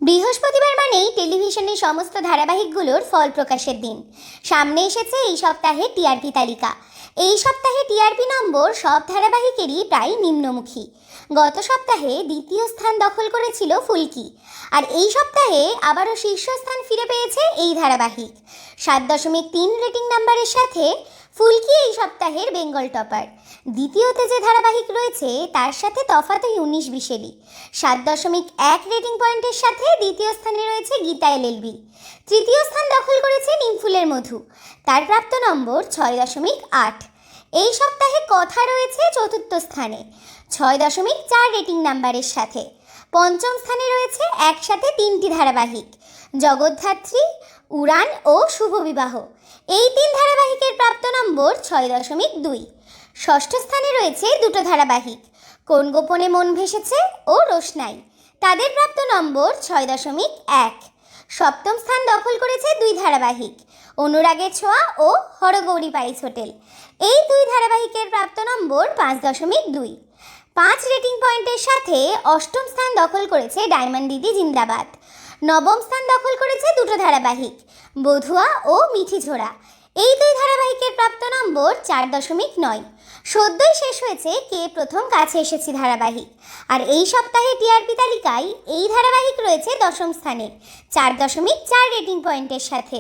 বৃহস্পতিবার মানেই টেলিভিশনের সমস্ত ধারাবাহিকগুলোর ফল প্রকাশের দিন। সামনে এসেছে এই সপ্তাহে টিআরপি তালিকা। এই সপ্তাহে টিআরপি নম্বর সব ধারাবাহিকেরই প্রায় নিম্নমুখী। গত সপ্তাহে দ্বিতীয় স্থান দখল করেছিল ফুলকি, আর এই সপ্তাহে আবারও শীর্ষস্থান ফিরে পেয়েছে এই ধারাবাহিক। 7.3 রেটিং নাম্বারের সাথে ফুলকি এই সপ্তাহের বেঙ্গল টপার। দ্বিতীয়তে যে ধারাবাহিক রয়েছে তার সাথে তফাৎ 19-20 7.1 রেটিং পয়েন্টের সাথে দ্বিতীয় স্থানে রয়েছে গীতা এলএলবি। তৃতীয় স্থান দখল করেছে নিমফুলের মধু, তার প্রাপ্ত নম্বর 6.8। এই সপ্তাহে কথা রয়েছে চতুর্থ স্থানে 6.4 রেটিং নাম্বারের সাথে। পঞ্চম স্থানে রয়েছে একসাথে 3টি ধারাবাহিক, জগদ্ধাত্রী, উড়ান ও শুভবিবাহ। এই 3 ধারাবাহিকের প্রাপ্ত নম্বর 6.2। ষষ্ঠ স্থানে রয়েছে দুটো ধারাবাহিক, কোন গোপনে মন ভেসেছে ও রোশনাই, তাদের প্রাপ্ত নম্বর 6.1। সপ্তম স্থান দখল করেছে 2 ধারাবাহিক, অনুরাগের ছোঁয়া ও হরগৌরী পাইস হোটেল। এই 2 ধারাবাহিকের প্রাপ্ত নম্বর 5.2। 5 রেটিং পয়েন্টের সাথে অষ্টম স্থান দখল করেছে ডায়মন্ড দিদি জিন্দাবাদ। নবম স্থান দখল করেছে দুটো ধারাবাহিক, বধুয়া ও মিঠি ঝোড়া। এই 2 ধারাবাহিকের প্রাপ্ত নম্বর 4.9। সদ্যই শেষ হয়েছে কে প্রথম কাছে এসেছি ধারাবাহিক, আর এই সপ্তাহে টিআরপি তালিকায় এই ধারাবাহিক রয়েছে দশম স্থানে 4.4 রেটিং পয়েন্টের সাথে।